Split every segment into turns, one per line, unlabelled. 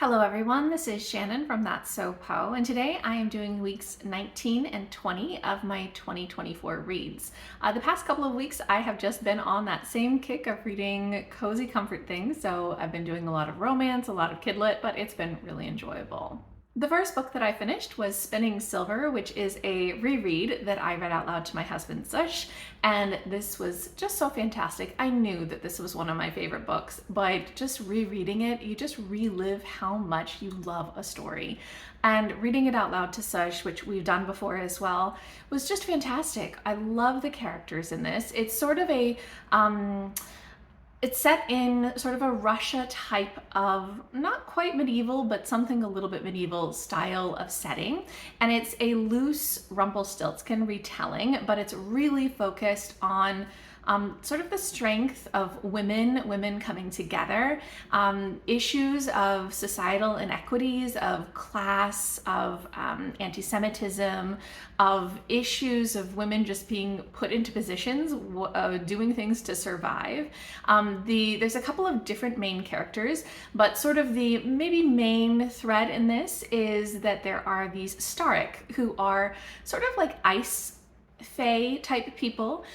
Hello everyone, this is Shannon from That's So Po, and today I am doing weeks 19 and 20 of my 2024 reads. The past couple of weeks I have just been on that same kick of reading cozy comfort things, so I've been doing a lot of romance, a lot of kidlit, but it's been really enjoyable. The first book that I finished was Spinning Silver, which is a reread that I read out loud to my husband Sush, and this was just so fantastic. I knew that this was one of my favorite books, but just rereading it, you just relive how much you love a story. And reading it out loud to Sush, which we've done before as well, was just fantastic. I love the characters in this. It's sort of it's set in sort of a Russia type of, not quite medieval, but something a little bit medieval style of setting. And it's a loose Rumpelstiltskin retelling, but it's really focused on sort of the strength of women coming together, issues of societal inequities, of class, of anti-Semitism, of issues of women just being put into positions, doing things to survive. There's a couple of different main characters, but sort of the maybe main thread in this is that there are these Starik who are sort of like ice fae type people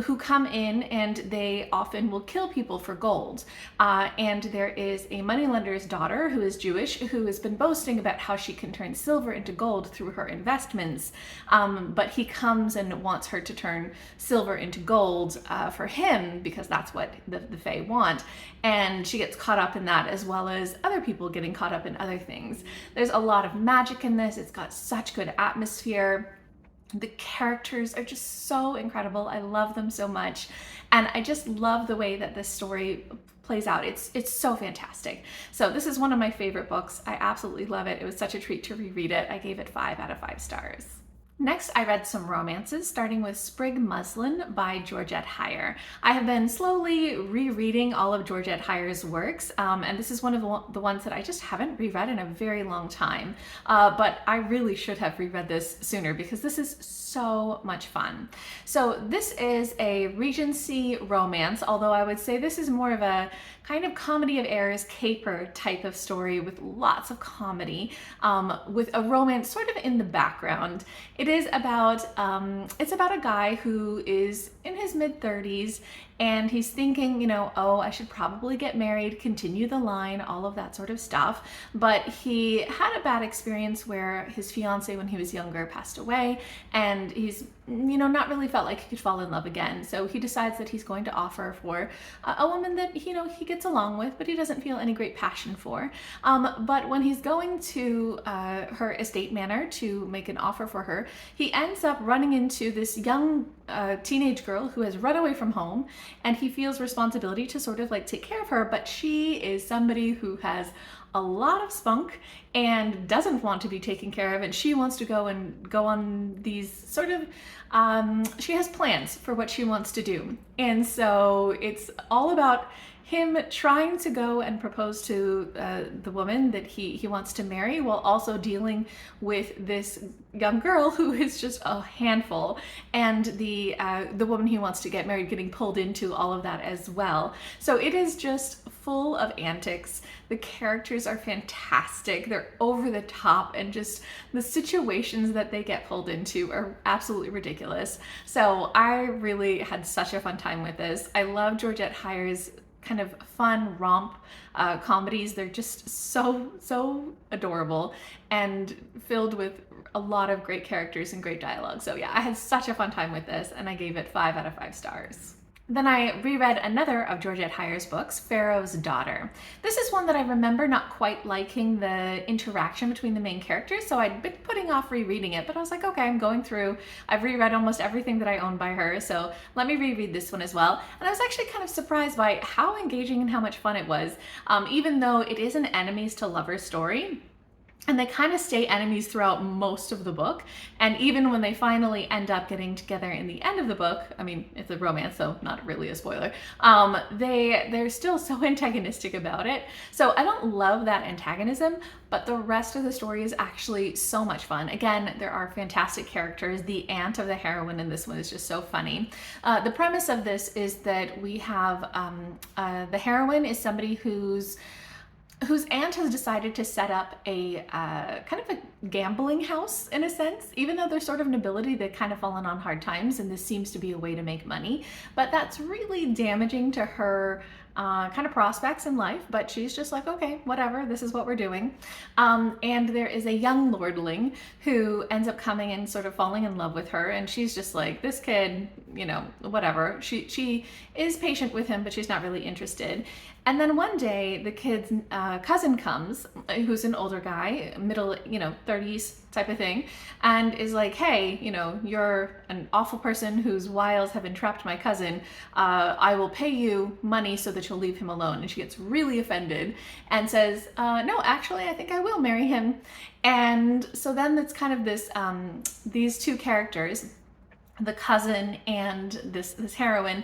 who come in, and they often will kill people for gold. And there is a moneylender's daughter who is Jewish who has been boasting about how she can turn silver into gold through her investments. But he comes and wants her to turn silver into gold for him because that's what the fae want. And she gets caught up in that, as well as other people getting caught up in other things. There's a lot of magic in this. It's got such good atmosphere. The characters are just so incredible. I love them so much. And I just love the way that this story plays out. It's so fantastic. So this is one of my favorite books. I absolutely love it. It was such a treat to reread it. I gave it 5 out of 5 stars. Next, I read some romances, starting with Sprig Muslin by Georgette. I have been slowly rereading all of Georgette works, and this is one of the ones that I just haven't reread in a very long time. But I really should have reread this sooner because this is so much fun. So this is a Regency romance, although I would say this is more of a kind of comedy of errors caper type of story with lots of comedy, with a romance sort of in the background. It is about, it's about a guy who is in his mid-30s and he's thinking, you know, oh, I should probably get married, continue the line, all of that sort of stuff. But he had a bad experience where his fiance when he was younger passed away, and he's, you know, not really felt like he could fall in love again. So he decides that he's going to offer for a woman that, you know, he gets along with, but he doesn't feel any great passion for. But when he's going to her estate manor to make an offer for her, he ends up running into this young teenage girl who has run away from home, and he feels responsibility to sort of like take care of her, but she is somebody who has a lot of spunk and doesn't want to be taken care of, and she wants to go on these sort of she has plans for what she wants to do. And so it's all about him trying to go and propose to the woman that he wants to marry, while also dealing with this young girl who is just a handful, and the woman he wants to get married getting pulled into all of that as well. So it is just full of antics. The characters are fantastic. They're over the top, and just the situations that they get pulled into are absolutely ridiculous. So I really had such a fun time with this. I love Georgette Heyer's kind of fun romp comedies. They're just so adorable and filled with a lot of great characters and great dialogue. So yeah, I had such a fun time with this, and I gave it 5 out of 5 stars. Then I reread another of Georgette Heyer's books, Faro's Daughter. This is one that I remember not quite liking the interaction between the main characters, so I'd been putting off rereading it, but I was like, okay, I'm going through. I've reread almost everything that I own by her, so let me reread this one as well. And I was actually kind of surprised by how engaging and how much fun it was, even though it is an enemies to lovers story. And they kind of stay enemies throughout most of the book. And even when they finally end up getting together in the end of the book, I mean, it's a romance, so not really a spoiler, they're still so antagonistic about it. So I don't love that antagonism, but the rest of the story is actually so much fun. Again, there are fantastic characters. The aunt of the heroine in this one is just so funny. The premise of this is that we have the heroine is somebody who's whose aunt has decided to set up a kind of a gambling house in a sense. Even though they're sort of nobility, they've kind of fallen on hard times, and this seems to be a way to make money. But that's really damaging to her kind of prospects in life, but she's just like, okay, whatever, this is what we're doing. And there is a young lordling who ends up coming and sort of falling in love with her, and she's just like, this kid, you know, whatever. She is patient with him, but she's not really interested. And then one day, the kid's cousin comes, who's an older guy, middle, 30s type of thing, and is like, hey, you're an awful person whose wiles have entrapped my cousin. I will pay you money so that you'll leave him alone. And she gets really offended and says, no, actually, I think I will marry him. And so then it's kind of this, these two characters, the cousin and this heroine,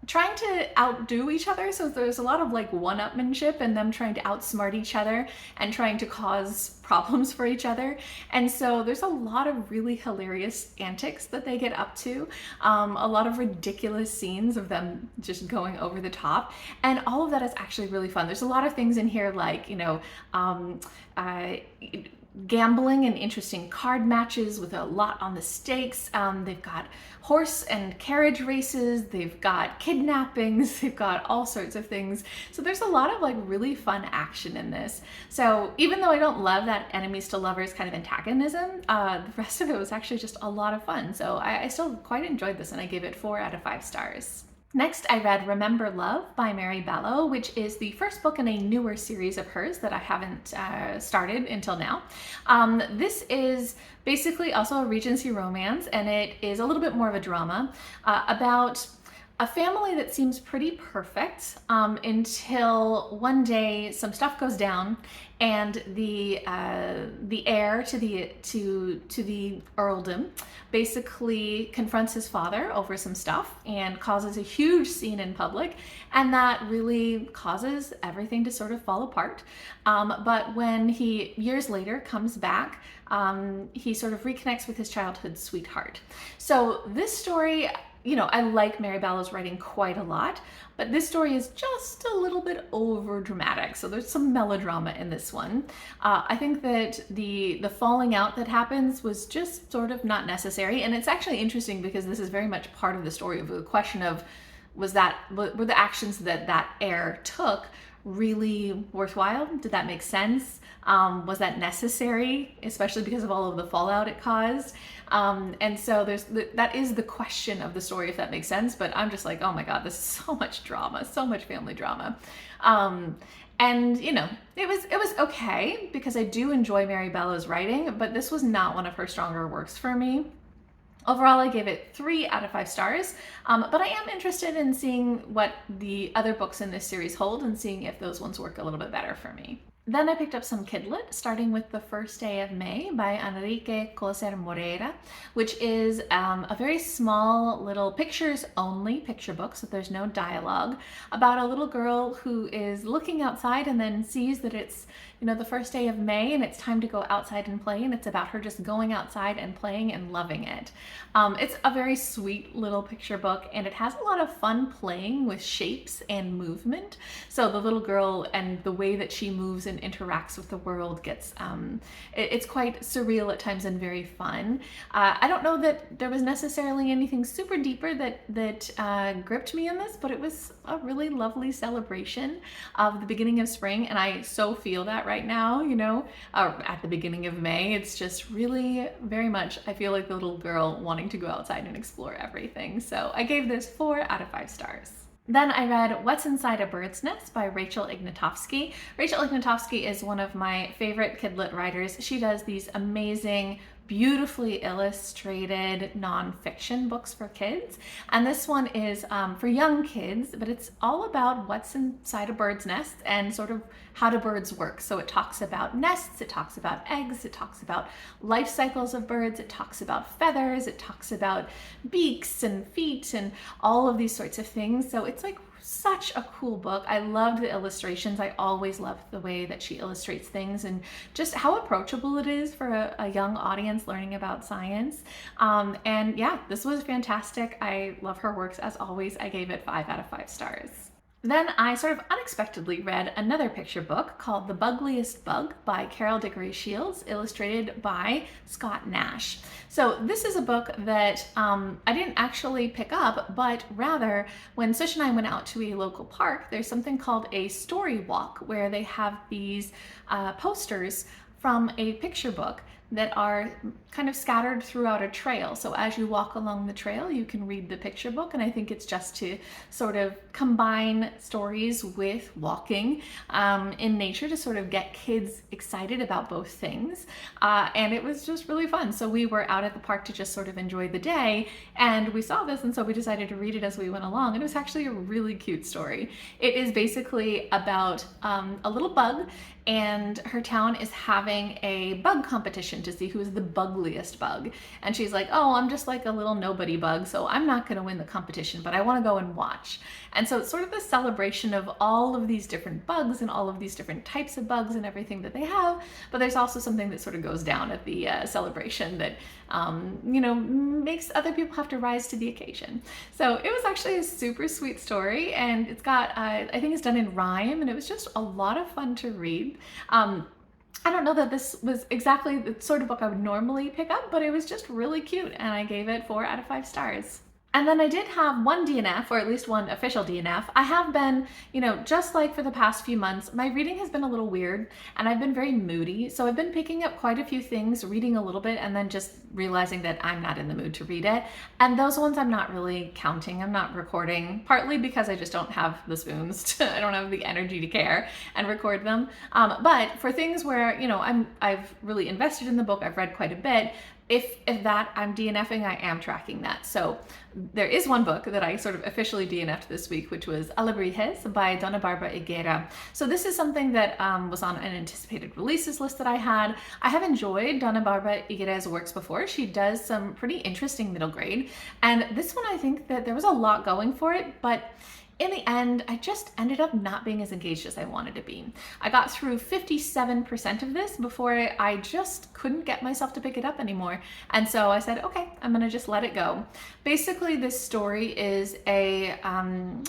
trying to outdo each other. So there's a lot of like one-upmanship and them trying to outsmart each other and trying to cause problems for each other. And so there's a lot of really hilarious antics that they get up to, a lot of ridiculous scenes of them just going over the top, and all of that is actually really fun. There's a lot of things in here like, gambling and interesting card matches with a lot on the stakes. They've got horse and carriage races, they've got kidnappings, they've got all sorts of things. So there's a lot of like really fun action in this. So even though I don't love that enemies to lovers kind of antagonism, the rest of it was actually just a lot of fun. So I still quite enjoyed this, and I gave it 4 out of 5 stars. Next, I read Remember Love by Mary Balogh, which is the first book in a newer series of hers that I haven't started until now. This is basically also a Regency romance, and it is a little bit more of a drama about a family that seems pretty perfect until one day some stuff goes down, and the heir to the earldom basically confronts his father over some stuff and causes a huge scene in public, and that really causes everything to sort of fall apart. But when he years later comes back, he sort of reconnects with his childhood sweetheart. So this story, I like Mary Balogh's writing quite a lot, but this story is just a little bit over dramatic. So there's some melodrama in this one. I think that the falling out that happens was just sort of not necessary. And it's actually interesting because this is very much part of the story of the question of, were the actions that heir took really worthwhile? Did that make sense? Was that necessary, especially because of all of the fallout it caused? And so that is the question of the story, if that makes sense. But I'm just like, oh my God, this is so much drama, so much family drama. And it was okay because I do enjoy Mary Ballough's writing, but this was not one of her stronger works for me. Overall, I gave it 3 out of 5 stars, but I am interested in seeing what the other books in this series hold and seeing if those ones work a little bit better for me. Then I picked up some Kidlit, starting with The First Day of May by Henrique Coser Moreira, which is a very small little pictures-only picture book, so there's no dialogue, about a little girl who is looking outside and then sees that it's the first day of May and it's time to go outside and play, and it's about her just going outside and playing and loving it. It's a very sweet little picture book, and it has a lot of fun playing with shapes and movement. So the little girl and the way that she moves and interacts with the world gets, it's quite surreal at times and very fun. I don't know that there was necessarily anything super deeper that gripped me in this, but it was a really lovely celebration of the beginning of spring, and I so feel that right now, at the beginning of May. It's just really very much, I feel like the little girl wanting to go outside and explore everything. So I gave this 4 out of 5 stars. Then I read What's Inside a Bird's Nest by Rachel Ignotofsky. Rachel Ignotofsky is one of my favorite Kidlit writers. She does these amazing, beautifully illustrated nonfiction books for kids. And this one is for young kids, but it's all about what's inside a bird's nest and sort of how do birds work. So it talks about nests, it talks about eggs, it talks about life cycles of birds, it talks about feathers, it talks about beaks and feet and all of these sorts of things. So it's like such a cool book. I loved the illustrations. I always loved the way that she illustrates things and just how approachable it is for a young audience learning about science. And yeah, this was fantastic. I love her works as always. I gave it 5 out of 5 stars. Then I sort of unexpectedly read another picture book called The Bugliest Bug by Diggery Shields, illustrated by Scott Nash. So this is a book that I didn't actually pick up, but rather when Sush and I went out to a local park, there's something called a story walk where they have these posters from a picture book that are kind of scattered throughout a trail. So as you walk along the trail, you can read the picture book, and I think it's just to sort of combine stories with walking in nature to sort of get kids excited about both things. And it was just really fun. So we were out at the park to just sort of enjoy the day, and we saw this, and so we decided to read it as we went along. And it was actually a really cute story. It is basically about a little bug, and her town is having a bug competition to see who is the bugliest bug. And she's like, oh, I'm just like a little nobody bug, so I'm not going to win the competition, but I want to go and watch. And so it's sort of a celebration of all of these different bugs and all of these different types of bugs and everything that they have. But there's also something that sort of goes down at the celebration that, makes other people have to rise to the occasion. So it was actually a super sweet story, and it's got, I think it's done in rhyme, and it was just a lot of fun to read. I don't know that this was exactly the sort of book I would normally pick up, but it was just really cute, and I gave it 4 out of 5 stars. And then I did have one DNF, or at least one official DNF. I have been, just like for the past few months, my reading has been a little weird, and I've been very moody. So I've been picking up quite a few things, reading a little bit, and then just realizing that I'm not in the mood to read it. And those ones I'm not really counting. I'm not recording, partly because I just don't have the spoons. I don't have the energy to care and record them. But for things where, I've really invested in the book, I've read quite a bit, if that I'm DNFing, I am tracking that. So there is one book that I sort of officially DNF'd this week, which was Alebrijes by Donna, Barba, Higuera. So this is something that was on an anticipated releases list that I had. I have enjoyed Donna, Barba, Higuera's works before. She does some pretty interesting middle grade. And this one, I think that there was a lot going for it, but in the end, I just ended up not being as engaged as I wanted to be. I got through 57% of this before I just couldn't get myself to pick it up anymore. And so I said, okay, I'm gonna just let it go. Basically, this story is a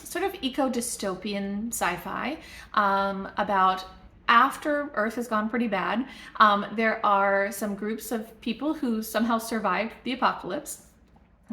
sort of eco-dystopian sci-fi about after Earth has gone pretty bad. There are some groups of people who somehow survived the apocalypse.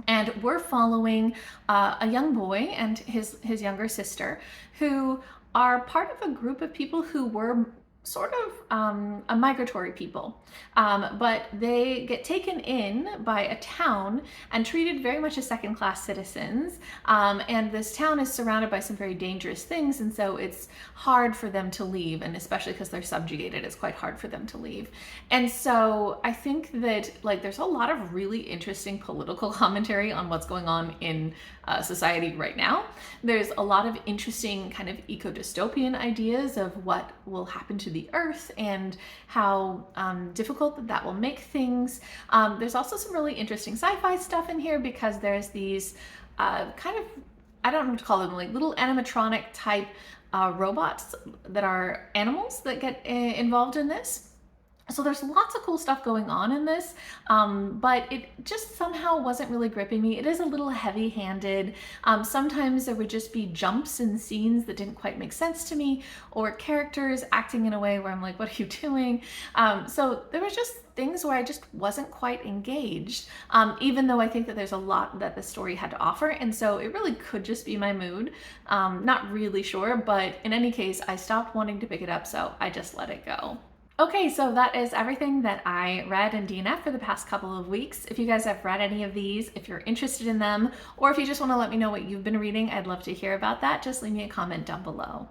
And we're following a young boy and his younger sister, who are part of a group of people who were sort of a migratory people, but they get taken in by a town and treated very much as second-class citizens, and this town is surrounded by some very dangerous things, and so it's hard for them to leave, and especially because they're subjugated, it's quite hard for them to leave. And so I think that there's a lot of really interesting political commentary on what's going on in society right now. There's a lot of interesting kind of eco-dystopian ideas of what will happen to the earth and how difficult that will make things. There's also some really interesting sci-fi stuff in here, because there's these kind of, I don't know what to call them, little animatronic type robots that are animals that get involved in this. So there's lots of cool stuff going on in this, but it just somehow wasn't really gripping me. It is a little heavy-handed. Sometimes there would just be jumps in scenes that didn't quite make sense to me, or characters acting in a way where I'm like, what are you doing? So there was just things where I just wasn't quite engaged, even though I think that there's a lot that the story had to offer. And so it really could just be my mood. Not really sure, but in any case, I stopped wanting to pick it up, so I just let it go. Okay, so that is everything that I read in DNF for the past couple of weeks. If you guys have read any of these, if you're interested in them, or if you just want to let me know what you've been reading, I'd love to hear about that. Just leave me a comment down below.